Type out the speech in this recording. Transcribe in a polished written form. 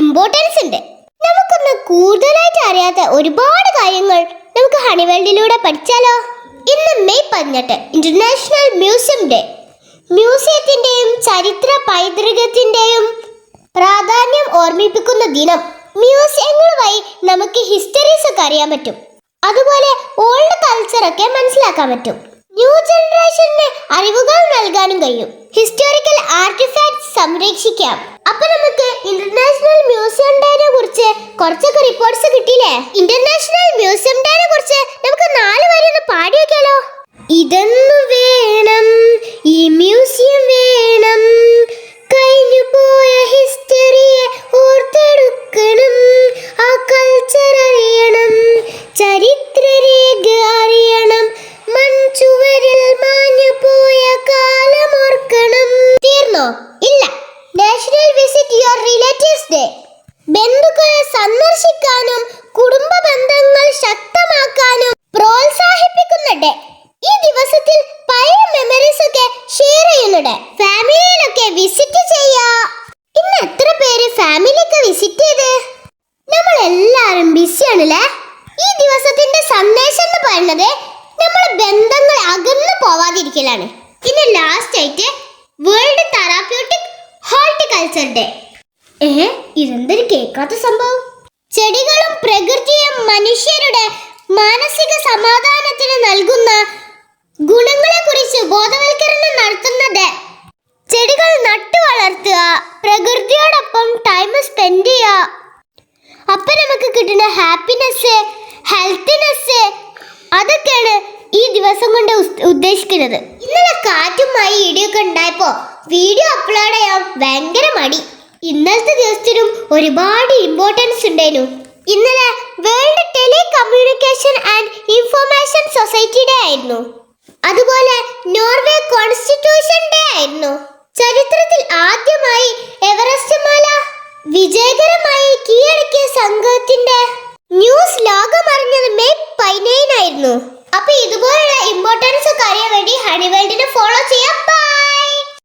Importance ഉണ്ട്. നമുക്കൊന്ന് കൂടുതലായിട്ട് അറിയാത്ത ഒരുപാട് കാര്യങ്ങൾ നമുക്ക് ഹണിവേൾഡിലൂടെ പഠിച്ചാലോ? ഇന്ന് മെയ് 18 ഇന്റർനാഷണൽ മ്യൂസിയം ഡേ. മ്യൂസിയത്തിന്റെയും ചരിത്ര പൈതൃകത്തിന്റെയും പ്രാധാന്യം ഓർമ്മിപ്പിക്കുന്ന ദിനം. മ്യൂസിയങ്ങൾ വഴി നമുക്ക് ഹിസ്റ്ററീസ് ഒക്കെ അറിയാൻ പറ്റും. അതുപോലെ ഓൾഡ് കൾച്ചർ ഒക്കെ മനസ്സിലാക്കാൻ പറ്റും. ന്യൂ ജനറേഷന് അറിവുകൾ നൽകാനും കഴിയും. ഹിസ്റ്റോറിക്കൽ ആർട്ടിഫാക്ട്സ് സംരക്ഷിക്കാം. അപ്പൊ നമുക്ക് ഇന്റർനാഷണൽ മ്യൂസിയം ഡേനെ കുറിച്ച് കുറച്ചൊക്കെ റിപ്പോർട്ട്സ് കിട്ടിയില്ലേ? ഇന്റർനാഷണൽ മ്യൂസിയം ഡേനെ കുറിച്ച് നമുക്ക് 4 വരി ഒന്ന് പാടി വെക്കാലോ. ഇതെന്നു വേണം, ഈ മ്യൂസിയം വേണം, കഴിഞ്ഞു പോയ ഹിസ്റ്ററിയെ ഓർത്തെടുക്കണം, ആ കൾച്ചർ അറിയണം, ചരിത്രരേഖ അറിയണം, മൺചുവരിൽ മാഞ്ഞു പോയ കാലം ഓർക്കണം. തീർന്നോ? ഇല്ല. National visit your relatives day. ബന്ധുക്കളെ സന്ദർശിക്കാനും കുടുംബ ബന്ധങ്ങൾ ശക്തമാക്കാനും പ്രോത്സാഹിപ്പിക്കുന്ന ഡേ. ഈ ദിവസത്തിൽ പഴയ മെമ്മറീസ് ഒക്കെ ഷെയർ ചെയ്യുന്നുണ്ട്. ഫാമിലിയിലൊക്കെ വിസിറ്റ് ചെയ്യാ. ഇന്ന് എത്ര പേര് ഫാമിലിയൊക്കെ വിസിറ്റ് ചെയ്ത്? നമ്മൾ എല്ലാരും ബിസിയാണല്ലേ. ഈ ദിവസത്തിന്റെ സന്ദേശം എന്ന് പറയുന്നത് നമ്മളെ ബന്ധങ്ങൾ അകന്നു പോവാതിരിക്കലാണ്. പിന്നെ ലാസ്റ്റ് ആയിട്ട് വേൾഡ് തെറാപ്യൂട്ടിക് ഹോർട്ടിക്കൾച്ചർ ഡേ. ഇതെന്തൊരു കേൾക്കാത്ത സംഭവം? ചെടികളും പ്രകൃതിയും മനുഷ്യരുടെ മാനസിക സമാധാനത്തിന് നൽകുന്ന ഗുണങ്ങളെ കുറിച്ച് ബോധവൽക്കരണം നടത്തുന്നത്. ചെടികൾ നട്ടു വളർത്തുക, പ്രകൃതിയോടൊപ്പം ടൈം സ്പെൻഡ് ചെയ്യുക. അപ്പൊ നമുക്ക് കിട്ടുന്ന ഹാപ്പിനെസ്, ഹെൽത്തിനെസ്, അതൊക്കെയാണ് ഈ ദിവസം കൊണ്ട് ഉദ്ദേശിക്കുന്നത്. ഇന്നലെ കാറ്റും മഴ ഇടിയൊക്കെ ഉണ്ടായപ്പോ വീഡിയോ അപ്ലോഡ് ചെയ്യാൻ ഭയങ്കര മടി. ഇന്നലത്തെ ദിവസത്തിനും ഒരുപാട് ഇമ്പോർട്ടൻസ് ഉണ്ടായിരുന്നു. ഇന്നലെ world tele communication and information society day ആയിരുന്നു. അതുപോലെ നോർവേ കോൺസ്റ്റിറ്റ്യൂഷൻ ഡേ ആയിരുന്നു. ചരിത്രത്തിൽ ആദ്യമായി എവറസ്റ്റ് മല വിജയകരമായി കീഴടക്കിയ സംഘത്തിന്റെ ന്യൂസ് ലോകമറിഞ്ഞത് മെയ് 19 ആയിരുന്നു. അപ്പൊ ഇതുപോലുള്ള ഇമ്പോർട്ടൻസ് ഒക്കെ അറിയാൻ വേണ്ടി ഹണിവേൾഡിനെ ഫോളോ ചെയ്യാം. ബൈ.